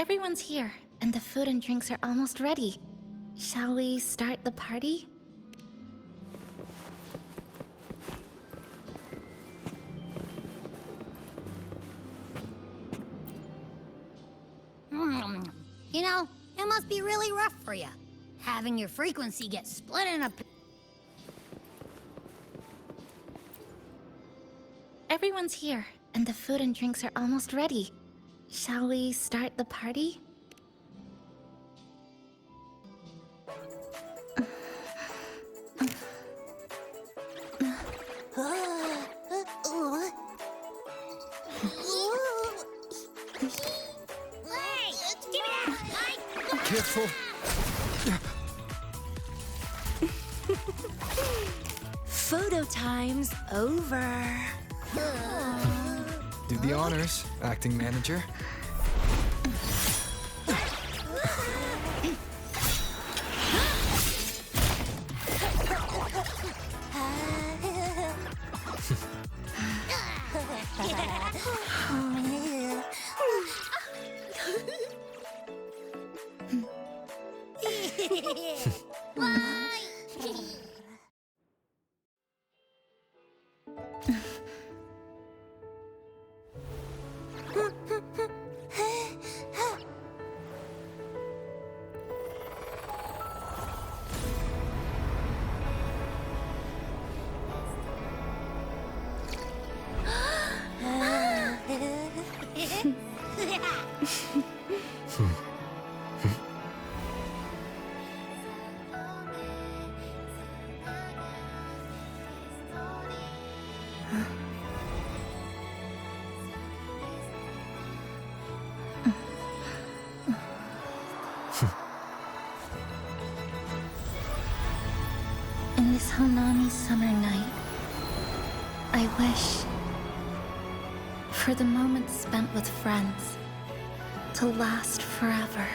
Everyone's here, and the food and drinks are almost ready. Shall we start the party? You know, it must be really rough for you, having your frequency get split in a... Everyone's here, and the food and drinks are almost ready. Shall we start the party? Careful. Photo time's over. Do the honors, acting manager. In this Honami summer night, I wish for the moments spent with friends to last forever.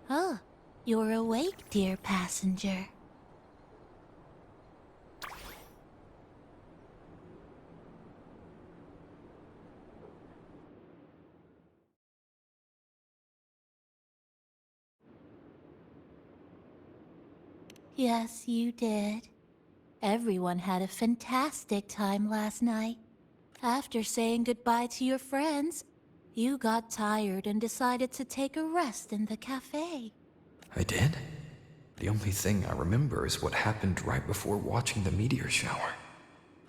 Oh, you're awake, dear passenger. Yes, you did. Everyone had a fantastic time last night. After saying goodbye to your friends, you got tired and decided to take a rest in the cafe. I did? The only thing I remember is what happened right before watching the meteor shower.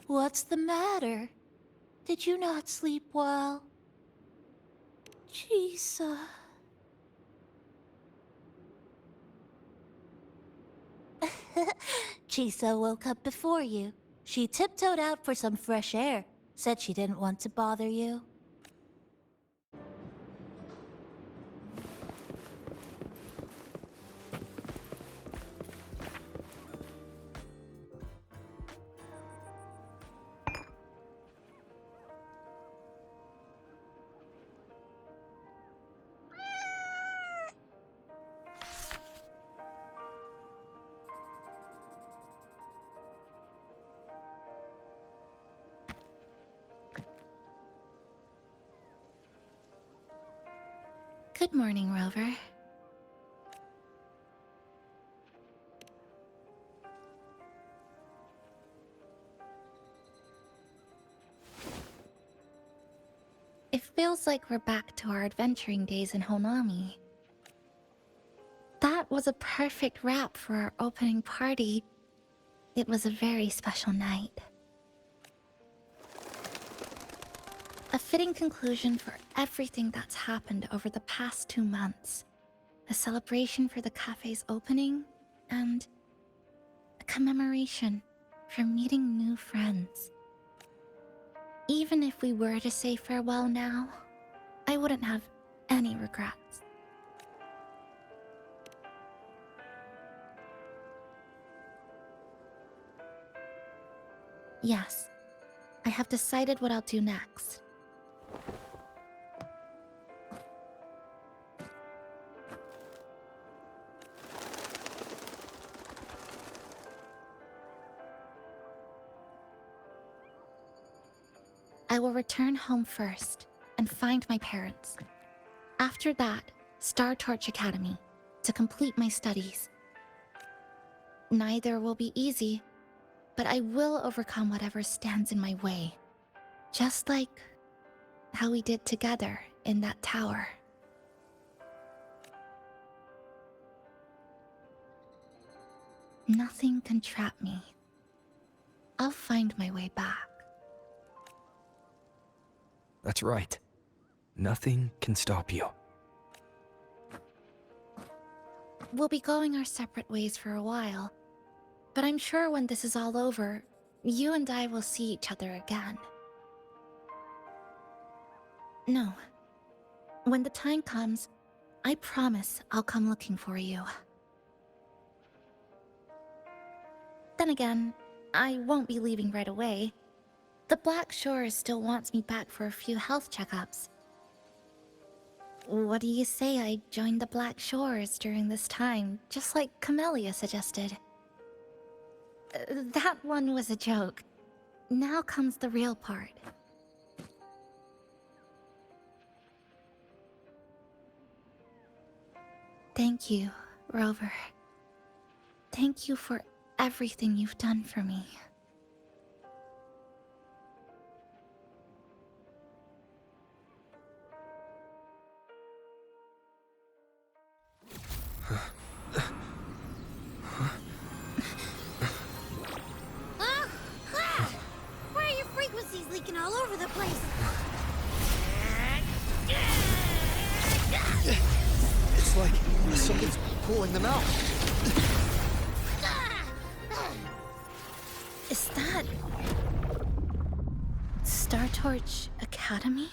What's the matter? Did you not sleep well? Chisa. Chisa woke up before you. She tiptoed out for some fresh air. Said she didn't want to bother you. Good morning, Rover. It feels like we're back to our adventuring days in Honami. That was a perfect wrap for our opening party. It was a very special night. A fitting conclusion for everything that's happened over the past 2 months. A celebration for the cafe's opening, and a commemoration for meeting new friends. Even if we were to say farewell now, I wouldn't have any regrets. Yes, I have decided what I'll do next. I will return home first and find my parents. After that, Star Torch Academy to complete my studies. Neither will be easy, but I will overcome whatever stands in my way. Just like how we did together in that tower. Nothing can trap me. I'll find my way back. That's right. Nothing can stop you. We'll be going our separate ways for a while, but I'm sure when this is all over, you and I will see each other again. No. When the time comes, I promise I'll come looking for you. Then again, I won't be leaving right away. The Black Shores still wants me back for a few health checkups. What do you say I join the Black Shores during this time, just like Camellia suggested? That one was a joke. Now comes the real part. Thank you, Rover. Thank you for everything you've done for me. Why are your frequencies leaking all over the place? It's like something's pulling them out. Is that... Star Torch Academy?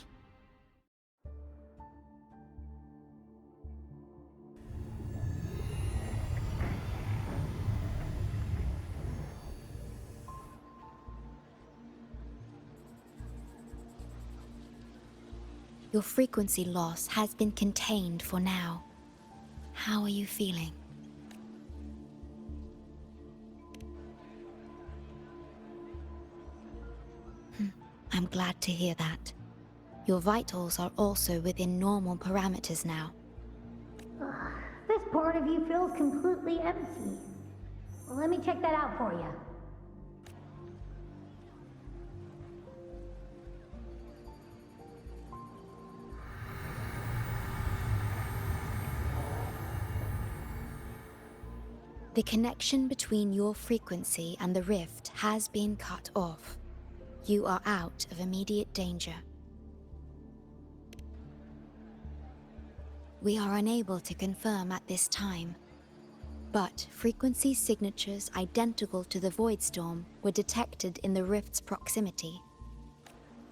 Your frequency loss has been contained for now. How are you feeling? I'm glad to hear that. Your vitals are also within normal parameters now. This part of you feels completely empty. Well, let me check that out for you. The connection between your frequency and the rift has been cut off. You are out of immediate danger. We are unable to confirm at this time, but frequency signatures identical to the Void Storm were detected in the rift's proximity.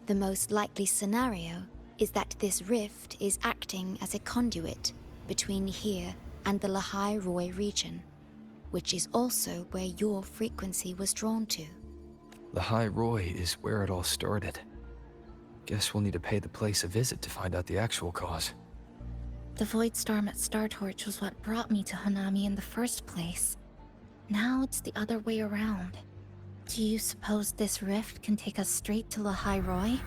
The most likely scenario is that this rift is acting as a conduit between here and the Lahai Roi region, which is also where your frequency was drawn to. Lahai Roi is where it all started. Guess we'll need to pay the place a visit to find out the actual cause. The Void Storm at Star Torch was what brought me to Hanami in the first place. Now it's the other way around. Do you suppose this rift can take us straight to Lahai Roi?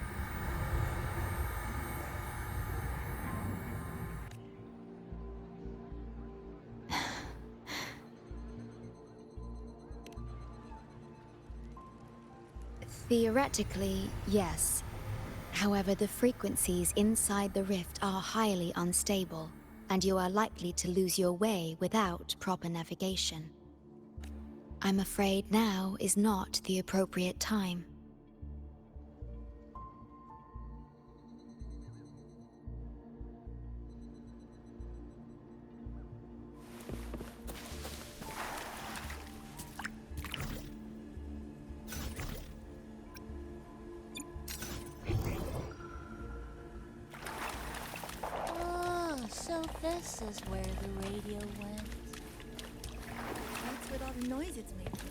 Theoretically, yes. However, the frequencies inside the rift are highly unstable, and you are likely to lose your way without proper navigation. I'm afraid now is not the appropriate time. This is where the radio went. What's with all the noise it's making?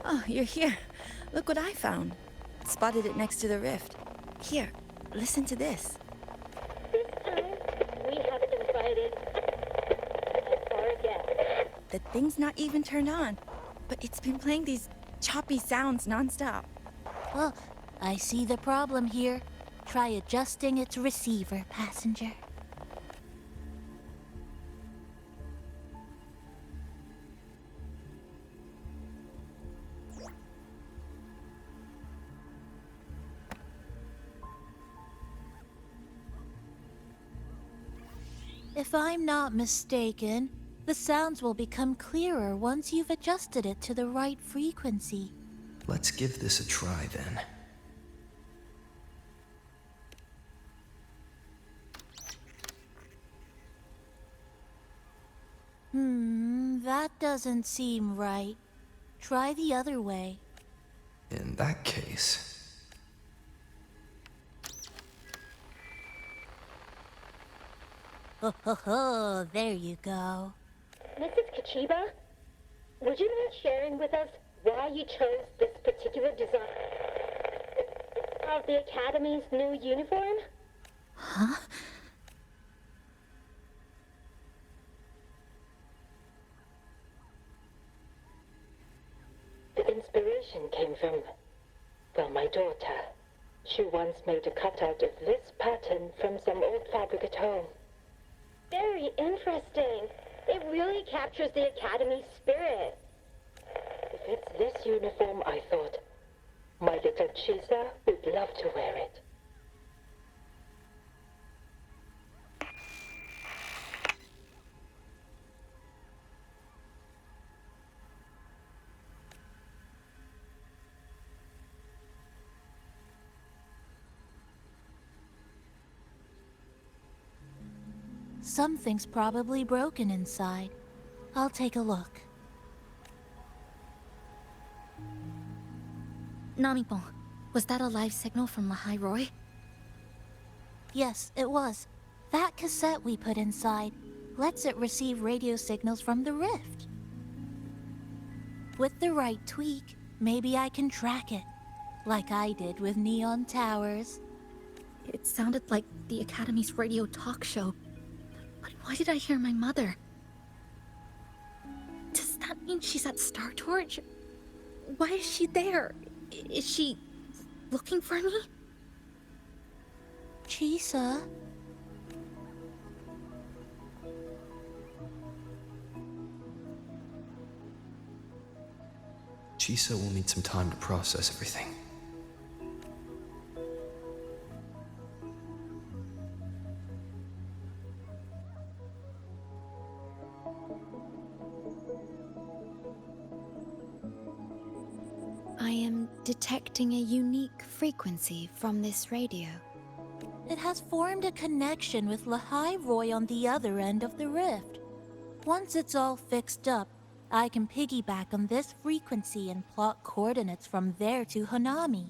Oh, you're here. Look what I found. Spotted it next to the rift. Here, listen to this. This time, we have invited our guest. The thing's not even turned on, but it's been playing these choppy sounds nonstop. Oh, I see the problem here. Try adjusting its receiver, passenger. If I'm not mistaken, the sounds will become clearer once you've adjusted it to the right frequency. Let's give this a try then. That doesn't seem right. Try the other way. In that case... Oh, there you go. Mrs. Kachiba, would you mind sharing with us why you chose this particular design of the Academy's new uniform? Huh? The inspiration came from, well, my daughter. She once made a cutout of this pattern from some old fabric at home. Very interesting. It really captures the Academy's spirit. If it's this uniform, I thought, my little Chisa would love to wear it. Something's probably broken inside. I'll take a look. Namipon, was that a live signal from Lahai Roy? Yes, it was. That cassette we put inside lets it receive radio signals from the rift. With the right tweak, maybe I can track it, like I did with Neon Towers. It sounded like the Academy's radio talk show. But why did I hear my mother? Does that mean she's at Star Torch? Why is she there? Is she looking for me? Chisa? Chisa will need some time to process everything. I am detecting a unique frequency from this radio. It has formed a connection with Lahai Roy on the other end of the rift. Once it's all fixed up, I can piggyback on this frequency and plot coordinates from there to Hanami.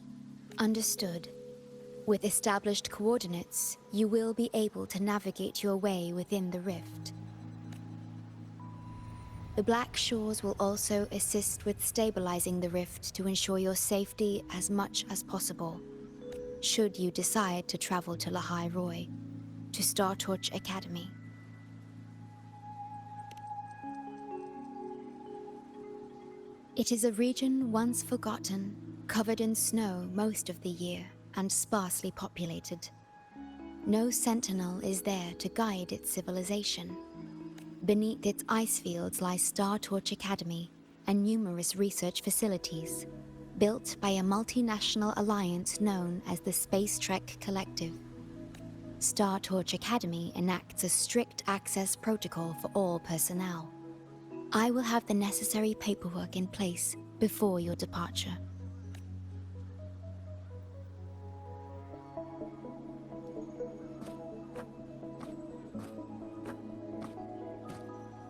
Understood. With established coordinates, you will be able to navigate your way within the rift. The Black Shores will also assist with stabilizing the rift to ensure your safety as much as possible, should you decide to travel to Lahai Roy, to Star Torch Academy. It is a region once forgotten, covered in snow most of the year, and sparsely populated. No sentinel is there to guide its civilization. Beneath its ice fields lies Star Torch Academy and numerous research facilities, built by a multinational alliance known as the Space Trek Collective. Star Torch Academy enacts a strict access protocol for all personnel. I will have the necessary paperwork in place before your departure.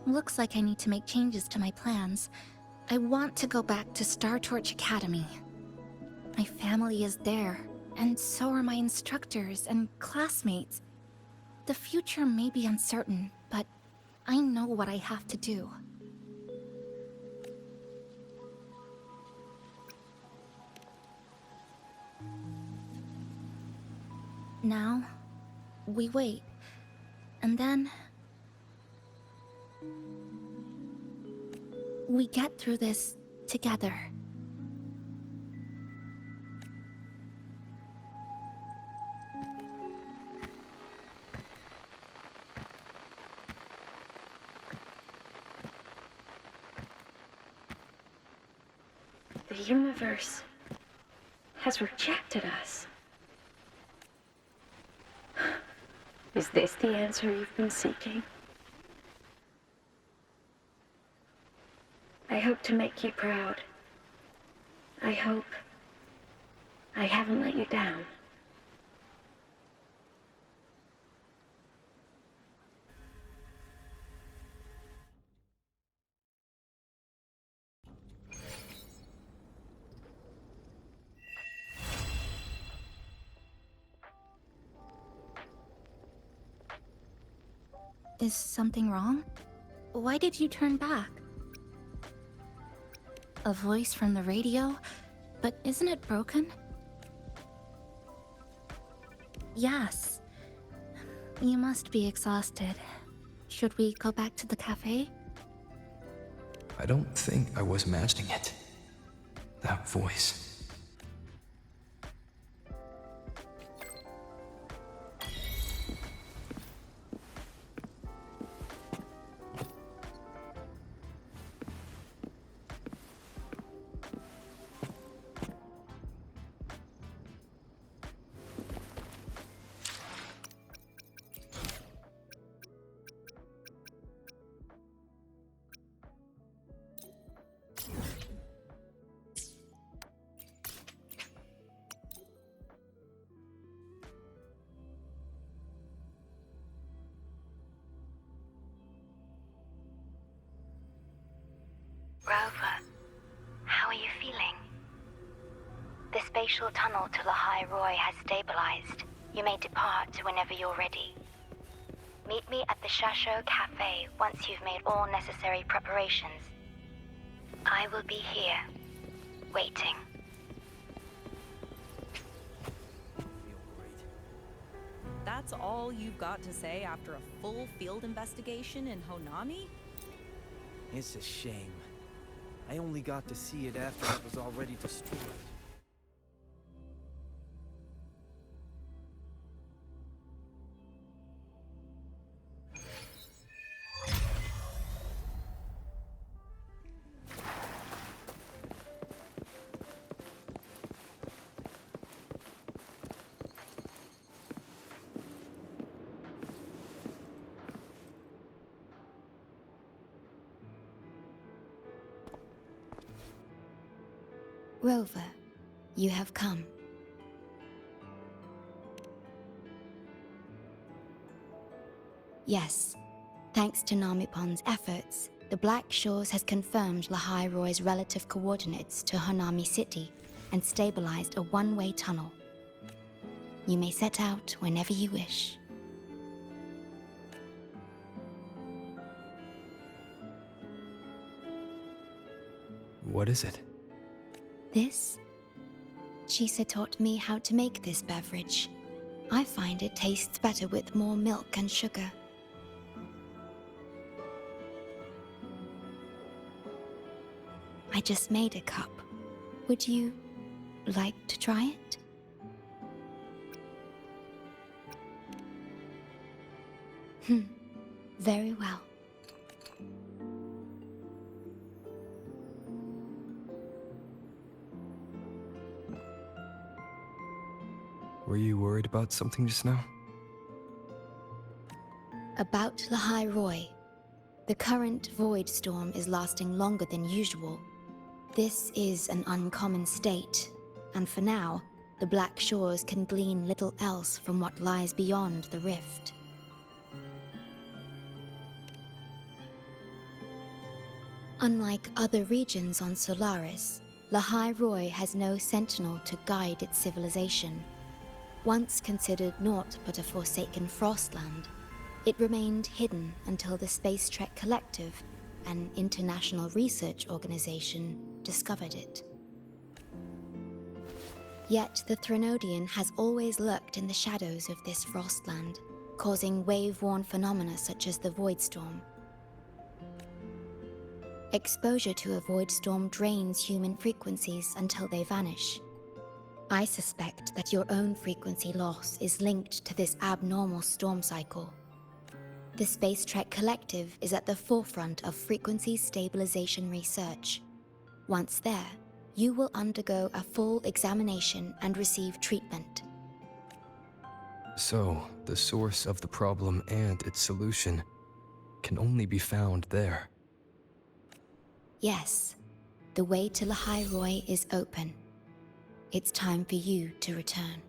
Looks like I need to make changes to my plans. I want to go back to Star Torch Academy. My family is there, and so are my instructors and classmates. The future may be uncertain, but I know what I have to do. Now, we wait, and then we get through this together. The universe has rejected us. Is this the answer you've been seeking? I hope to make you proud. I hope I haven't let you down. Is something wrong? Why did you turn back? A voice from the radio? But isn't it broken? Yes. You must be exhausted. Should we go back to the cafe? I don't think I was imagining it. That voice. Rover, how are you feeling? The spatial tunnel to Lahai Roy has stabilized. You may depart whenever you're ready. Meet me at the Shasho Cafe once you've made all necessary preparations. I will be here, waiting. That's all you've got to say after a full field investigation in Honami? It's a shame. I only got to see it after it was already destroyed. Rover, you have come. Yes, thanks to Namipon's efforts, the Black Shores has confirmed Lahai Roy's relative coordinates to Honami City and stabilized a one-way tunnel. You may set out whenever you wish. What is it? This? Chisa taught me how to make this beverage. I find it tastes better with more milk and sugar. I just made a cup. Would you like to try it? Very well. Were you worried about something just now? About Lahai Roy. The current void storm is lasting longer than usual. This is an uncommon state, and for now, the Black Shores can glean little else from what lies beyond the rift. Unlike other regions on Solaris, Lahai Roi has no sentinel to guide its civilization. Once considered naught but a forsaken frostland, it remained hidden until the Space Trek Collective, an international research organization, discovered it. Yet the Threnodian has always lurked in the shadows of this frostland, causing wave-worn phenomena such as the void storm. Exposure to a void storm drains human frequencies until they vanish. I suspect that your own frequency loss is linked to this abnormal storm cycle. The Space Trek Collective is at the forefront of frequency stabilization research. Once there, you will undergo a full examination and receive treatment. So, the source of the problem and its solution can only be found there. Yes, the way to Lahai Roi is open. It's time for you to return.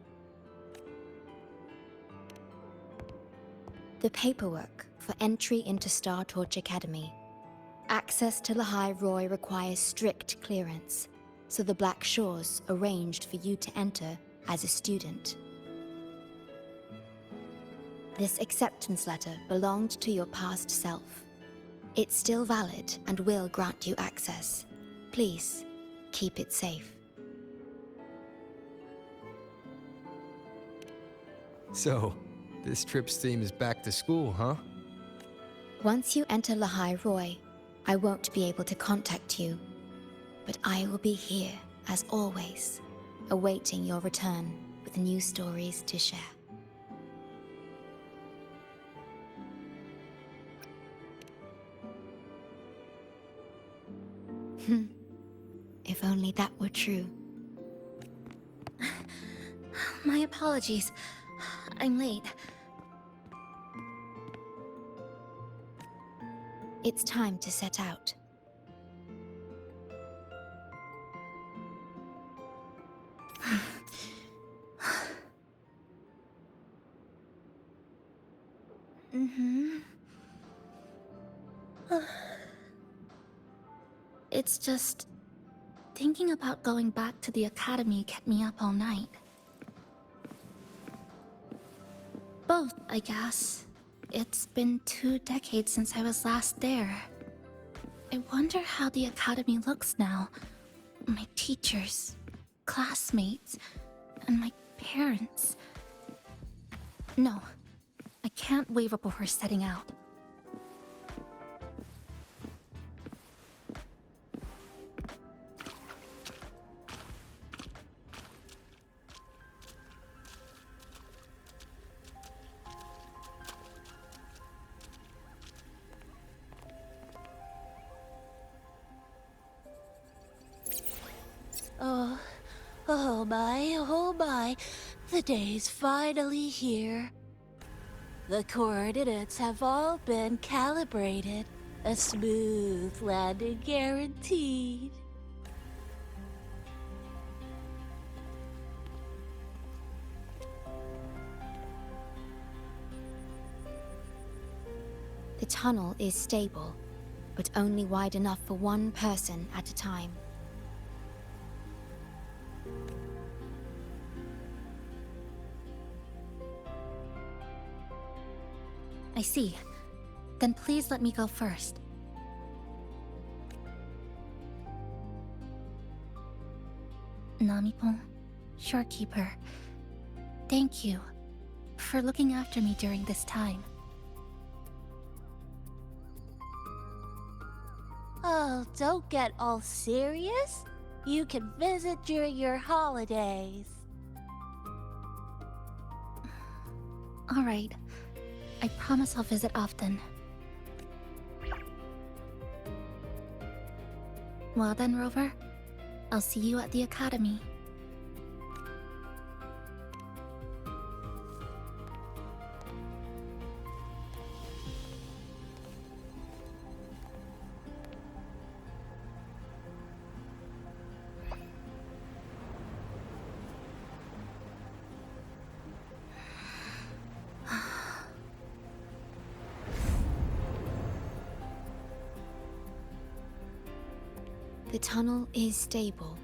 The paperwork for entry into Star Torch Academy. Access to Lahai Roi requires strict clearance, so the Black Shores arranged for you to enter as a student. This acceptance letter belonged to your past self. It's still valid and will grant you access. Please, keep it safe. So, this trip's theme is back to school, huh? Once you enter Lahai Roi, I won't be able to contact you, but I will be here, as always, awaiting your return with new stories to share. If only that were true. My apologies. I'm late. It's time to set out. It's just... thinking about going back to the academy kept me up all night. Both, I guess. It's been 2 decades since I was last there. I wonder how the academy looks now. My teachers, classmates, and my parents. No, I can't waver before setting out. Oh my, the day's finally here. The coordinates have all been calibrated. A smooth landing guaranteed. The tunnel is stable, but only wide enough for one person at a time. I see. Then please let me go first. Namipon, Shorekeeper, thank you for looking after me during this time. Oh, don't get all serious. You can visit during your holidays. All right. I promise I'll visit often. Well then, Rover. I'll see you at the academy. The tunnel is stable,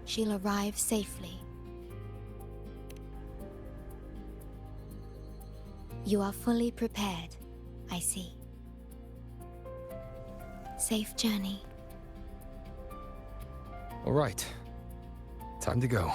she'll arrive safely. You are fully prepared, I see. Safe journey. All right. Time to go.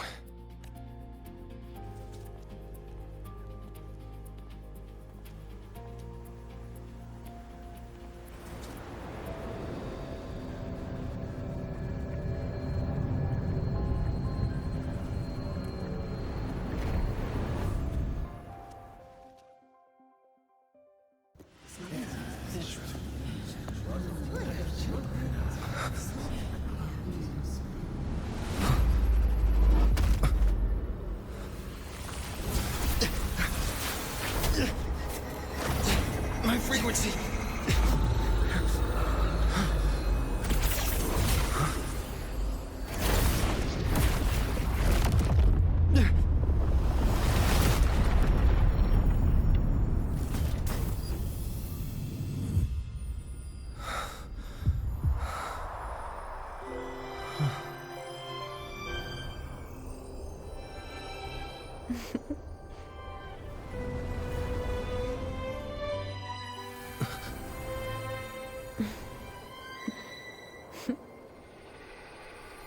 My frequency!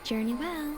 Journey well.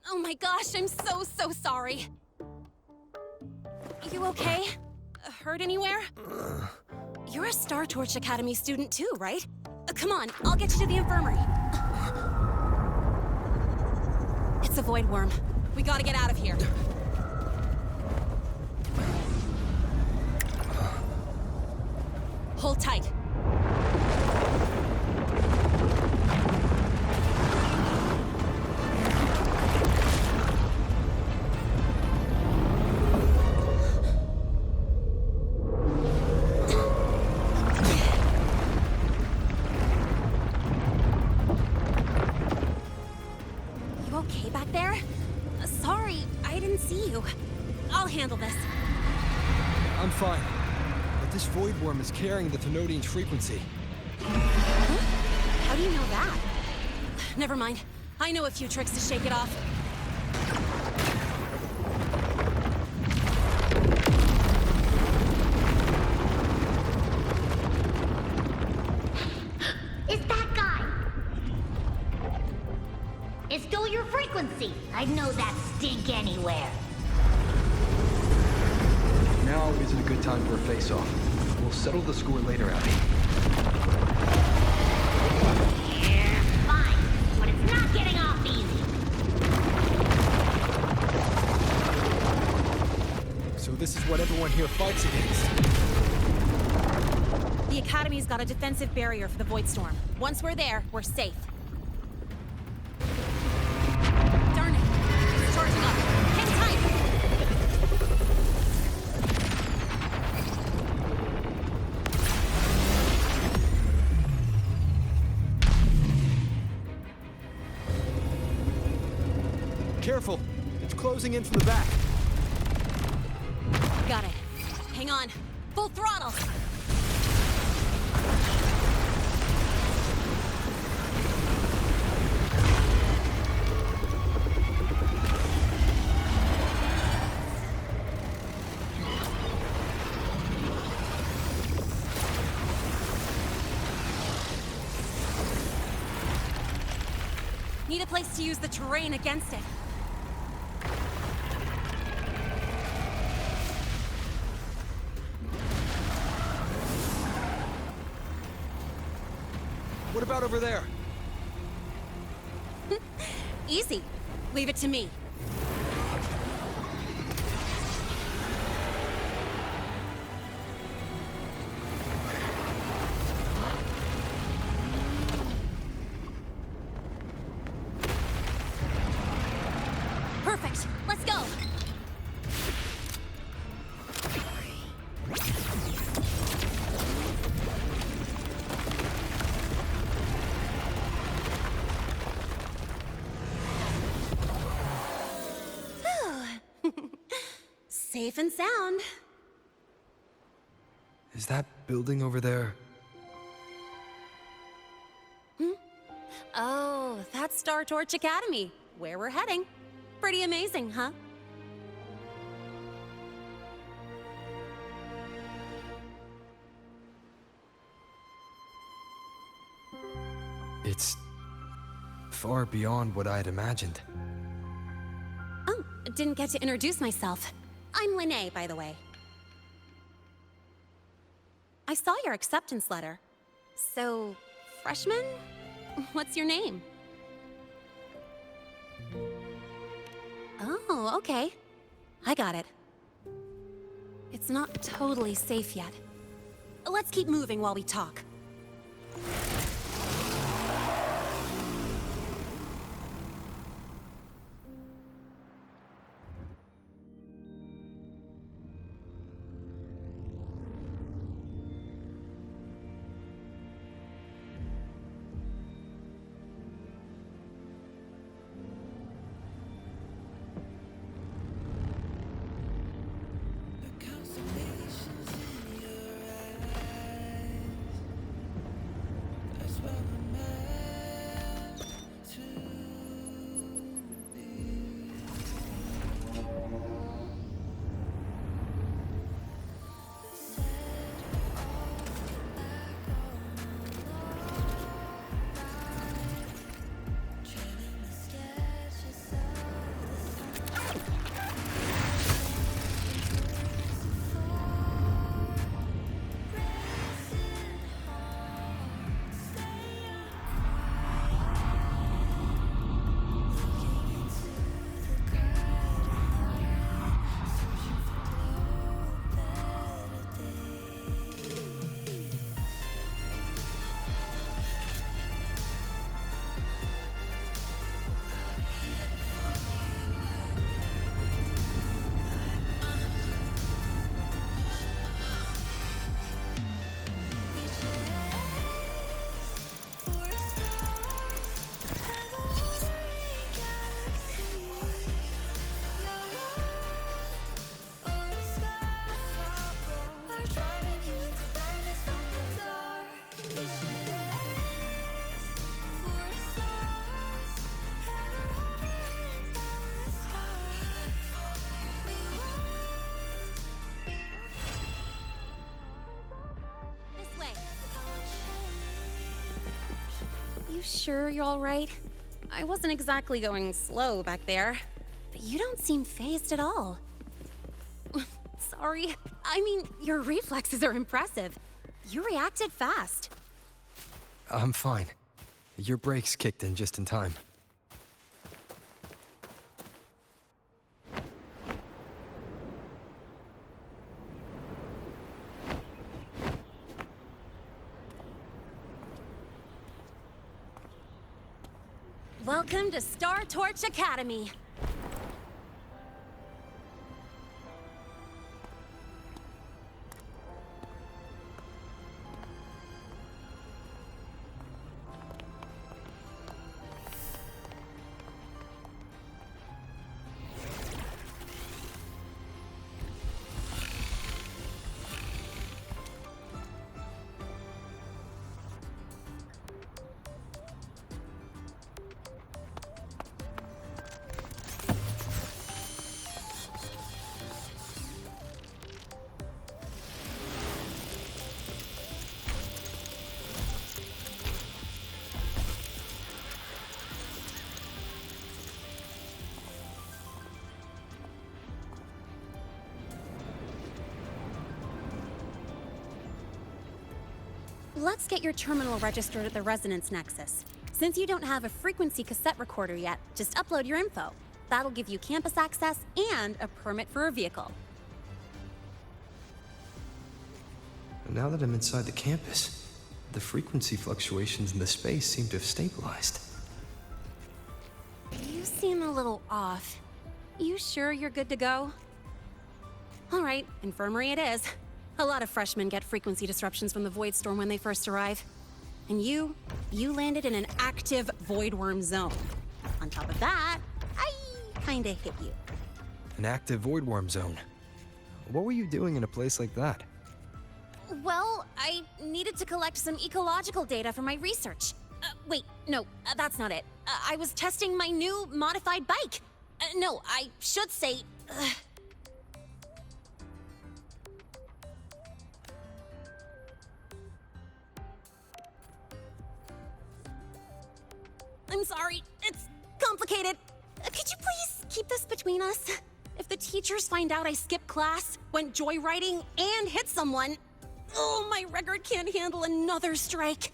Oh my gosh, I'm so sorry. You okay? Hurt anywhere? You're a Star Torch Academy student too, right? Come on, I'll get you to the infirmary. It's a void worm. We gotta get out of here. Hold tight. Okay back there? Sorry, I didn't see you. I'll handle this. I'm fine. But this void worm is carrying the Thenodian's frequency. Huh? How do you know that? Never mind. I know a few tricks to shake it off. It's that guy! It stole your frequency! I'd know that stink anywhere. Now isn't a good time for a face-off. We'll settle the score later, Abby. Yeah, fine. But it's not getting off easy. So this is what everyone here fights against. The Academy's got a defensive barrier for the Void Storm. Once we're there, we're safe. Darn it! It's charging up. Hang tight! Careful! It's closing in from the back. Got it. Hang on. Full throttle! Need a place to use the terrain against it. What about over there? Easy. Leave it to me. Perfect. Let's go. Safe and sound. Is that building over there? Oh, that's Star Torch Academy, where we're heading. Pretty amazing, huh? It's far beyond what I'd imagined. Oh, didn't get to introduce myself. I'm Lene, by the way. I saw your acceptance letter. So, freshman? What's your name? Oh, okay. I got it. It's not totally safe yet. Let's keep moving while we talk. You sure you're all right? I wasn't exactly going slow back there, but you don't seem phased at all. Sorry. I mean, your reflexes are impressive. You reacted fast. I'm fine. Your brakes kicked in just in time. Welcome to Star Torch Academy. let's get your terminal registered at the Resonance Nexus. Since you don't have a frequency cassette recorder yet, just upload your info. That'll give you campus access and a permit for a vehicle. Now that I'm inside the campus, the frequency fluctuations in the space seem to have stabilized. You seem a little off. You sure you're good to go? All right, infirmary it is. A lot of freshmen get frequency disruptions from the Void Storm when they first arrive. And you landed in an active Void Worm zone. On top of that, I kinda hit you. An active void worm zone. What were you doing in a place like that? Well, I needed to collect some ecological data for my research. Wait, no, that's not it. I was testing my new modified bike. No, I should say... I'm sorry, it's complicated. Could you please keep this between us? If the teachers find out I skipped class, went joyriding, and hit someone, oh, my record can't handle another strike.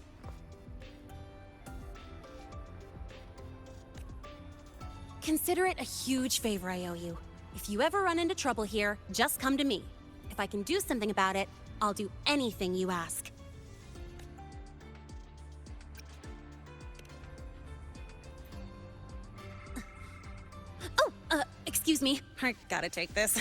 Consider it a huge favor I owe you. If you ever run into trouble here, just come to me. If I can do something about it, I'll do anything you ask. Excuse me. I gotta take this.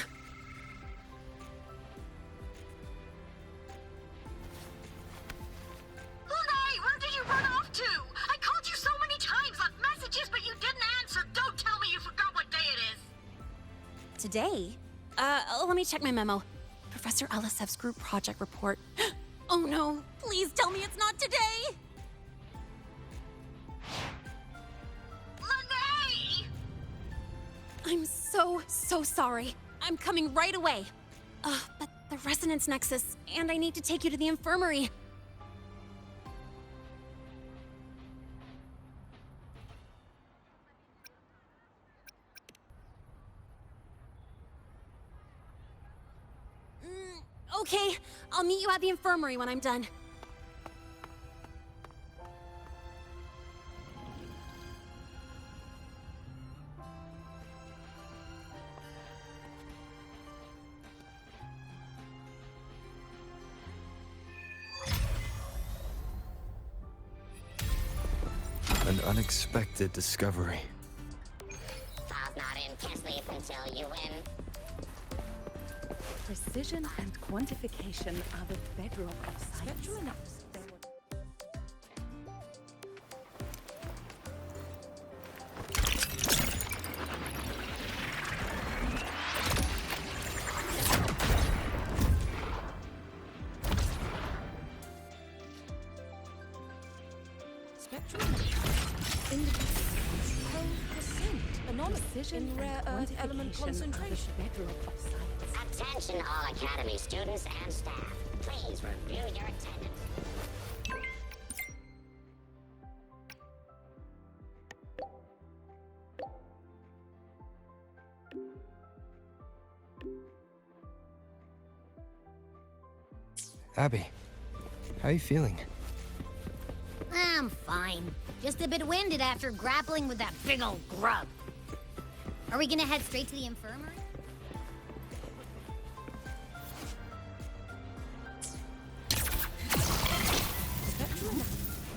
Lunay, where did you run off to? I called you so many times, left messages, but you didn't answer. Don't tell me you forgot what day it is. Today? Let me check my memo. Professor Alasev's group project report. Oh no, please tell me it's not today! Lunay! I'm so sorry. I'm coming right away. But the Resonance Nexus, and I need to take you to the infirmary. Okay, I'll meet you at the infirmary when I'm done. An unexpected discovery. File's not in. Can't sleep until you win. Precision and quantification are the bedrock of science. Precision rare earth element concentration. Attention all Academy students and staff. Please review your attendance. Abby, how are you feeling? I'm fine. Just a bit winded after grappling with that big old grub. Are we gonna head straight to the infirmary?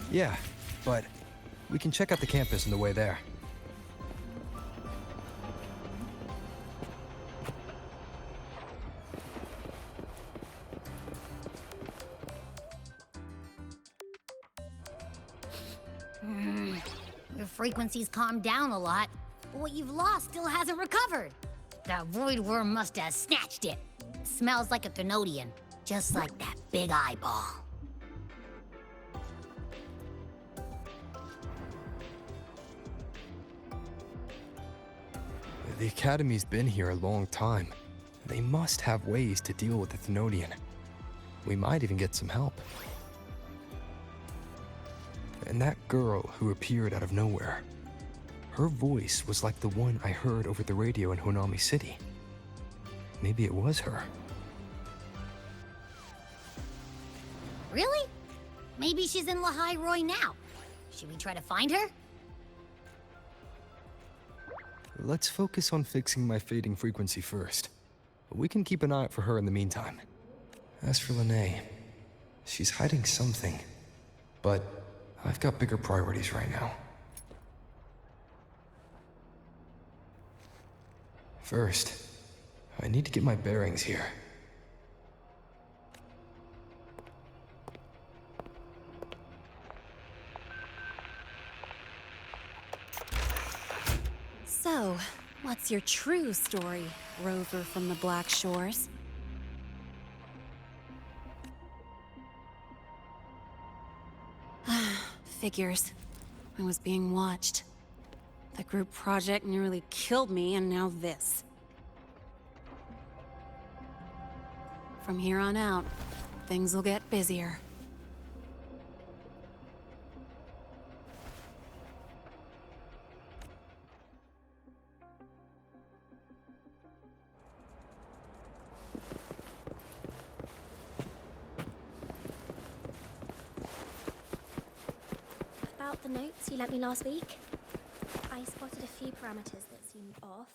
Yeah, but we can check out the campus on the way there. Your frequency's calmed down a lot, but what you've lost still hasn't recovered. That void worm must have snatched it. Smells like a Thenodian, just like that big eyeball. The Academy's been here a long time. They must have ways to deal with the Thenodian. We might even get some help. And that girl who appeared out of nowhere, her voice was like the one I heard over the radio in Honami City. Maybe it was her. Really? Maybe she's in Lahai Roy now. Should we try to find her? Let's focus on fixing my fading frequency first. We can keep an eye out for her in the meantime. As for Lene, she's hiding something. But I've got bigger priorities right now. First, I need to get my bearings here. So, what's your true story, rover from the Black Shores? Figures. I was being watched. The group project nearly killed me, and now this. From here on out, things will get busier. About the notes you lent me last week, I spotted a few parameters that seemed off.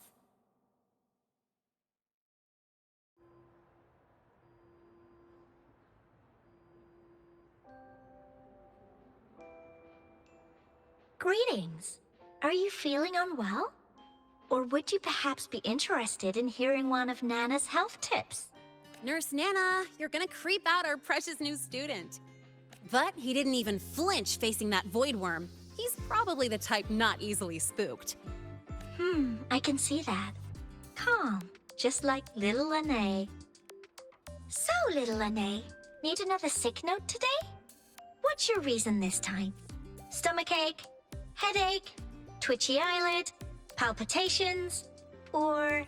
Greetings. Are you feeling unwell? Or would you perhaps be interested in hearing one of Nana's health tips? Nurse Nana, you're gonna creep out our precious new student. But he didn't even flinch facing that void worm. He's probably the type not easily spooked. I can see that. Calm, just like little Lene. So, little Lene, need another sick note today? What's your reason this time? Stomachache? Headache? Twitchy eyelid? Palpitations? Or...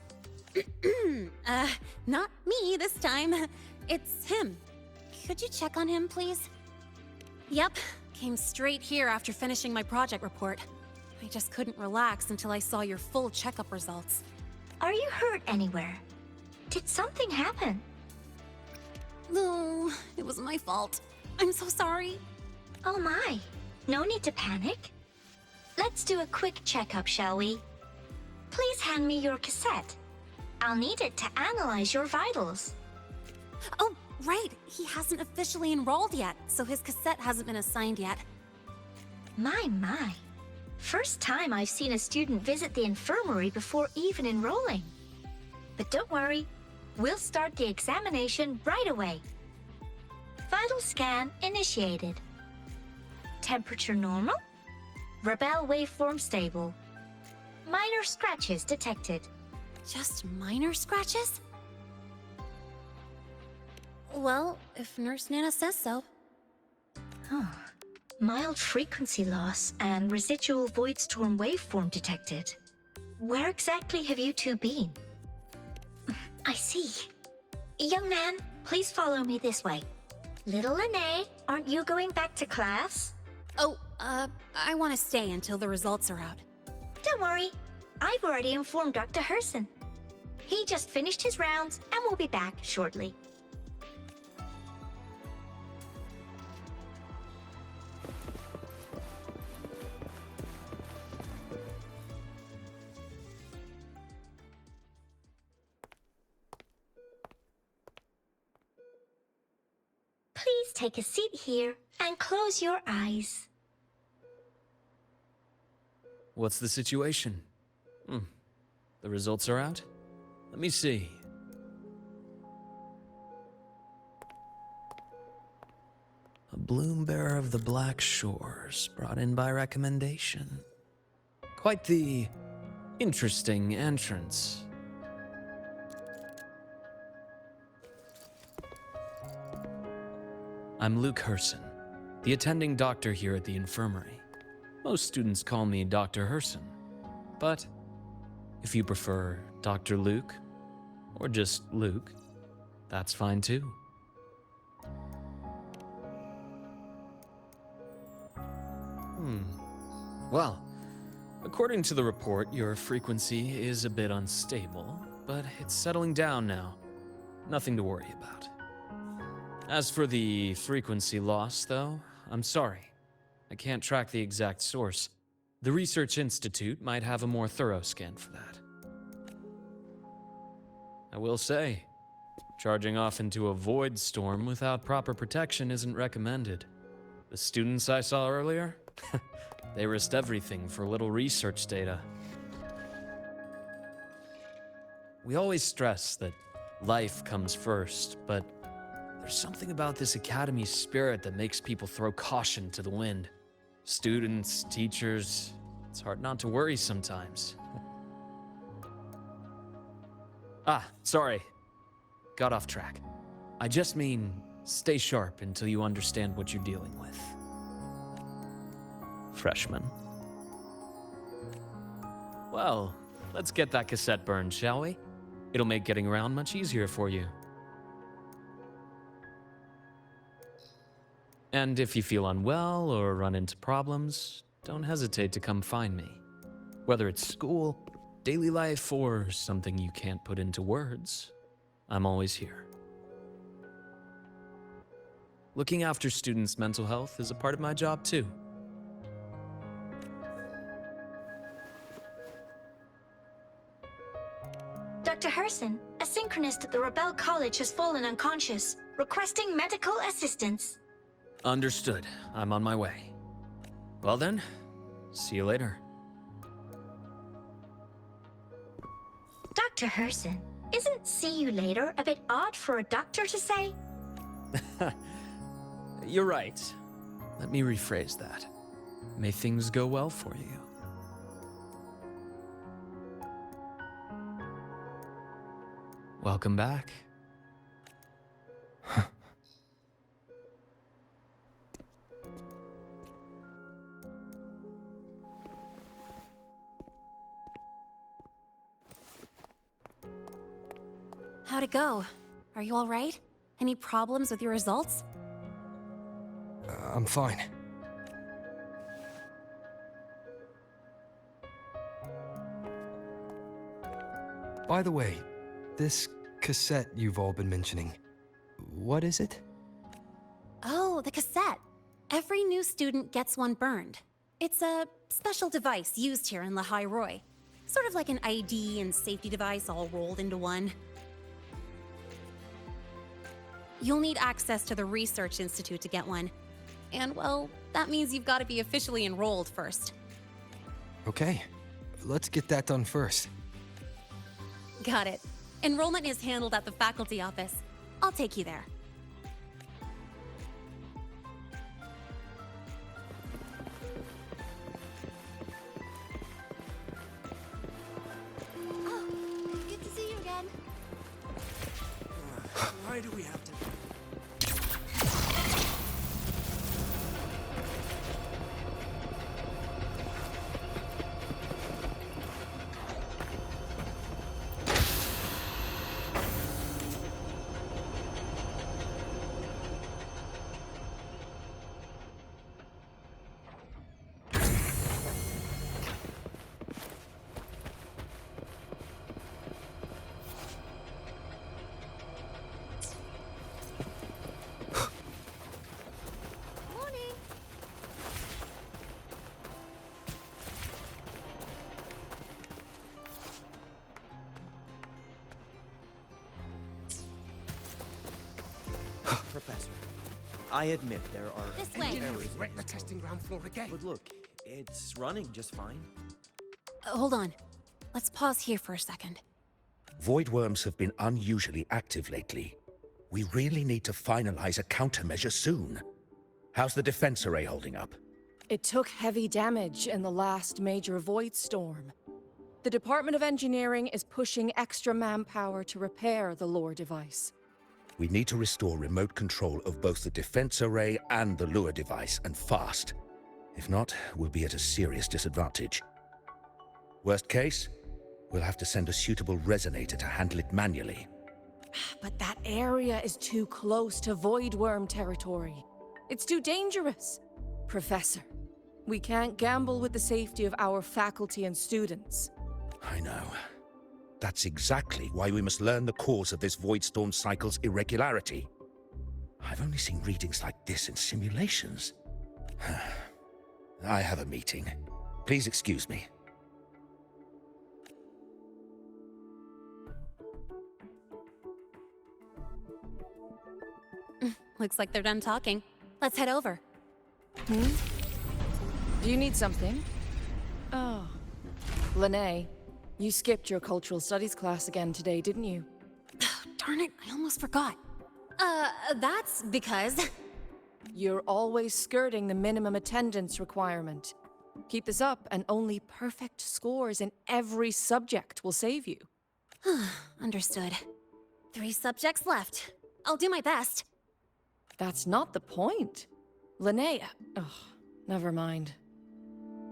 Not me this time. It's him. Could you check on him, please? Yep, came straight here after finishing my project report. I just couldn't relax until I saw your full checkup results. Are you hurt anywhere? Did something happen? No, it was my fault. I'm so sorry. Oh my, no need to panic. Let's do a quick checkup, shall we? Please hand me your cassette. I'll need it to analyze your vitals. Oh, right. He hasn't officially enrolled yet, so his cassette hasn't been assigned yet. My. First time I've seen a student visit the infirmary before even enrolling. But don't worry, we'll start the examination right away. Vital scan initiated. Temperature normal. Rebel waveform stable. Minor scratches detected. Just minor scratches? Well, if Nurse Nana says so. Mild frequency loss and residual void storm waveform detected. Where exactly have you two been? I see. Young man, please follow me this way. Little Lene, aren't you going back to class? Oh, I want to stay until the results are out. Don't worry. I've already informed Dr. Herson. He just finished his rounds and will be back shortly. Please take a seat here and close your eyes. What's the situation? The results are out? Let me see. A bloom bearer of the Black Shores, brought in by recommendation. Quite the interesting entrance. I'm Luke Herson, the attending doctor here at the infirmary. Most students call me Dr. Herson, but if you prefer Dr. Luke, or just Luke, that's fine too. Well, according to the report, your frequency is a bit unstable, but it's settling down now. Nothing to worry about. As for the frequency loss, though, I'm sorry. I can't track the exact source. The Research Institute might have a more thorough scan for that. I will say, charging off into a void storm without proper protection isn't recommended. The students I saw earlier, they risked everything for a little research data. We always stress that life comes first, but there's something about this academy spirit that makes people throw caution to the wind. Students, teachers, it's hard not to worry sometimes. Sorry. Got off track. I just mean, stay sharp until you understand what you're dealing with. Freshman. Well, let's get that cassette burned, shall we? It'll make getting around much easier for you. And if you feel unwell or run into problems, don't hesitate to come find me. Whether it's school, daily life, or something you can't put into words, I'm always here. Looking after students' mental health is a part of my job too. Dr. Herson, a synchronist at the Rebel College has fallen unconscious, requesting medical assistance. Understood. I'm on my way. Well then, see you later. Dr. Herson, isn't see you later a bit odd for a doctor to say? You're right. Let me rephrase that. May things go well for you. Welcome back. How'd it go? Are you all right? Any problems with your results? I'm fine. By the way, this cassette you've all been mentioning, what is it? Oh, the cassette. Every new student gets one burned. It's a special device used here in Lehigh Roy. Sort of like an ID and safety device all rolled into one. You'll need access to the Research Institute to get one. And, well, that means you've got to be officially enrolled first. Okay, let's get that done first. Got it. Enrollment is handled at the faculty office. I'll take you there. Oh, good to see you again. Why do we have to... Professor, I admit there are This way. errors in Wreck the this testing code. ground floor again. But look, it's running just fine. Hold on. Let's pause here for a second. Void worms have been unusually active lately. We really need to finalize a countermeasure soon. How's the defense array holding up? It took heavy damage in the last major void storm. The Department of Engineering is pushing extra manpower to repair the lure device. We need to restore remote control of both the defense array and the lure device, and fast. If not, we'll be at a serious disadvantage. Worst case, we'll have to send a suitable resonator to handle it manually. But that area is too close to void worm territory. It's too dangerous. Professor, we can't gamble with the safety of our faculty and students. I know. That's exactly why we must learn the cause of this void storm cycle's irregularity. I've only seen readings like this in simulations. I have a meeting. Please excuse me. Looks like they're done talking. Let's head over. Do you need something? Oh. Lene, you skipped your cultural studies class again today, didn't you? Darn it, I almost forgot. That's because... You're always skirting the minimum attendance requirement. Keep this up, and only perfect scores in every subject will save you. Understood. 3 subjects left. I'll do my best. That's not the point. Linnea. Ugh, never mind.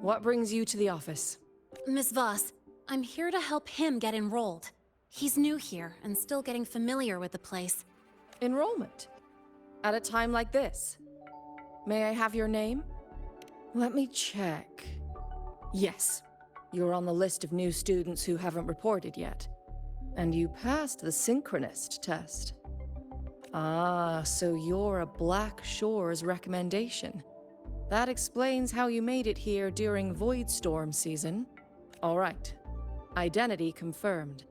What brings you to the office? Miss Voss, I'm here to help him get enrolled. He's new here and still getting familiar with the place. Enrollment? At a time like this? May I have your name? Let me check. Yes, you're on the list of new students who haven't reported yet. And you passed the synchronist test. Ah, so you're a Black Shores recommendation. That explains how you made it here during Void Storm season. All right. Identity confirmed.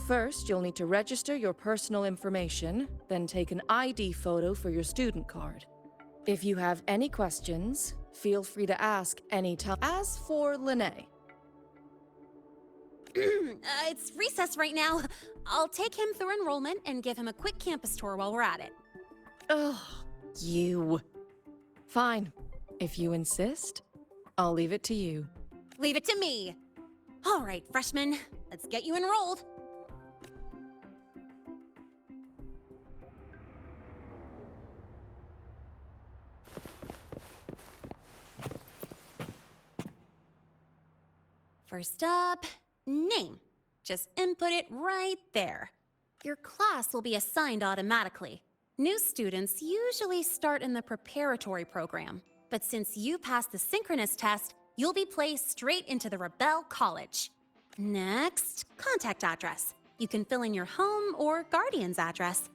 First, you'll need to register your personal information, then take an ID photo for your student card. If you have any questions, feel free to ask anytime. As for Lene. It's recess right now. I'll take him through enrollment and give him a quick campus tour while we're at it. Ugh, you. Fine. If you insist, I'll leave it to you. Leave it to me. All right, freshman, let's get you enrolled. First up, name. Just input it right there. Your class will be assigned automatically. New students usually start in the preparatory program, but since you passed the synchronous test, you'll be placed straight into the Rebel College. Next, contact address. You can fill in your home or guardian's address.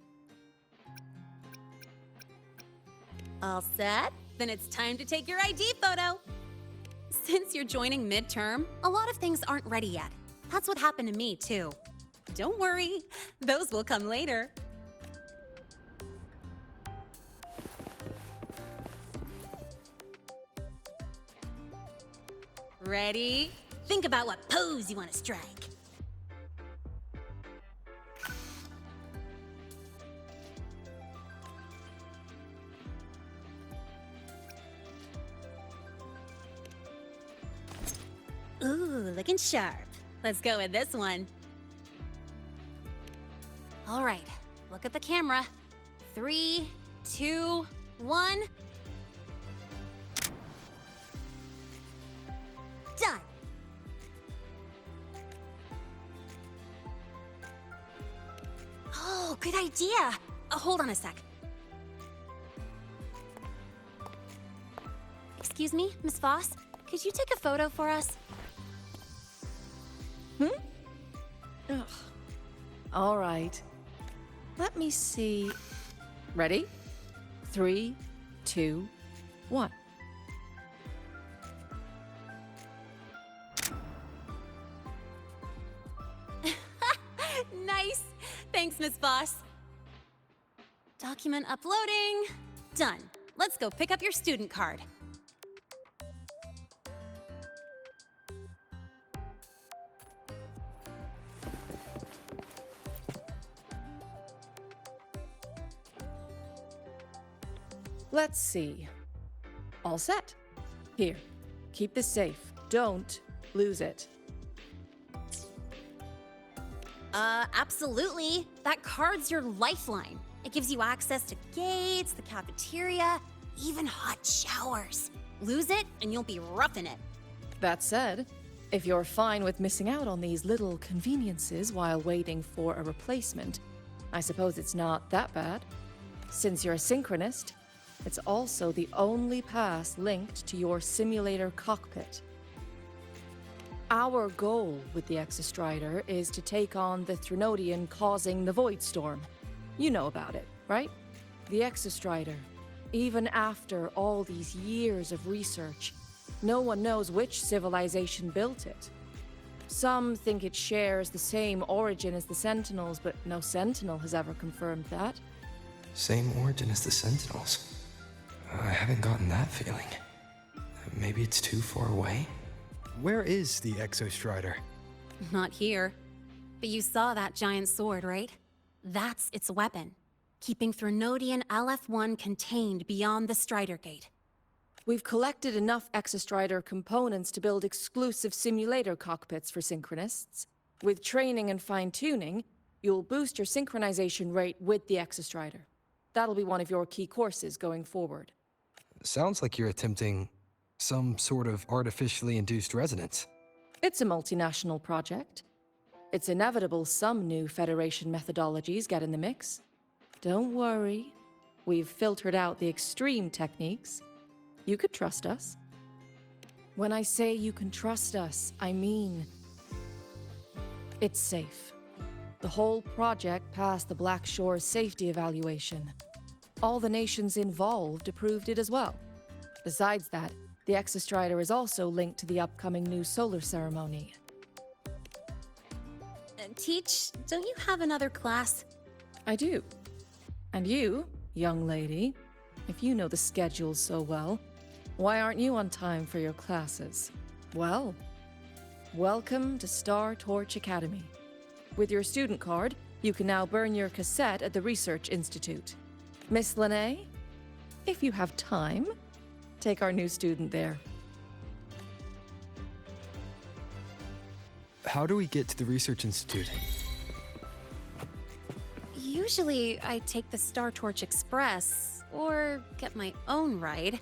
All set? Then it's time to take your ID photo. Since you're joining midterm, a lot of things aren't ready yet. That's what happened to me, too. Don't worry, those will come later. Ready? Think about what pose you want to strike. Ooh, looking sharp. Let's go with this one. All right, look at the camera. 3, 2, 1. Done. Oh, good idea. Hold on a sec. Excuse me, Miss Voss? Could you take a photo for us? Ugh. All right. Let me see. Ready? 3, 2, 1. Nice. Thanks, Miss Voss. Document uploading. Done. Let's go pick up your student card. Let's see. All set. Here, keep this safe. Don't lose it. Absolutely. That card's your lifeline. It gives you access to gates, the cafeteria, even hot showers. Lose it, and you'll be roughing it. That said, if you're fine with missing out on these little conveniences while waiting for a replacement, I suppose it's not that bad. Since you're a synchronist, it's also the only pass linked to your simulator cockpit. Our goal with the Exostrider is to take on the Threnodian causing the Void Storm. You know about it, right? The Exostrider. Even after all these years of research, no one knows which civilization built it. Some think it shares the same origin as the Sentinels, but no Sentinel has ever confirmed that. Same origin as the Sentinels. I haven't gotten that feeling. Maybe it's too far away? Where is the Exostrider? Not here. But you saw that giant sword, right? That's its weapon. Keeping Threnodian LF-1 contained beyond the Strider Gate. We've collected enough Exostrider components to build exclusive simulator cockpits for Synchronists. With training and fine-tuning, you'll boost your synchronization rate with the Exostrider. That'll be one of your key courses going forward. Sounds like you're attempting some sort of artificially induced resonance. It's a multinational project. It's inevitable some new Federation methodologies get in the mix. Don't worry. We've filtered out the extreme techniques. You could trust us. When I say you can trust us, I mean it's safe. The whole project passed the Black Shore's safety evaluation. All the nations involved approved it as well. Besides that, the Exostrider is also linked to the upcoming new solar ceremony. Teach, don't you have another class? I do. And you, young lady, if you know the schedule so well, why aren't you on time for your classes? Well, welcome to Star Torch Academy. With your student card, you can now burn your cassette at the Research Institute. Miss Lene, if you have time, take our new student there. How do we get to the Research Institute? Usually, I take the Star Torch Express, or get my own ride.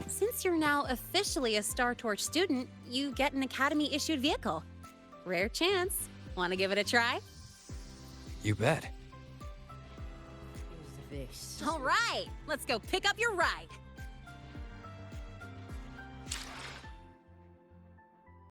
Since you're now officially a Star Torch student, you get an Academy-issued vehicle. Rare chance. Want to give it a try? You bet. All right, let's go pick up your ride.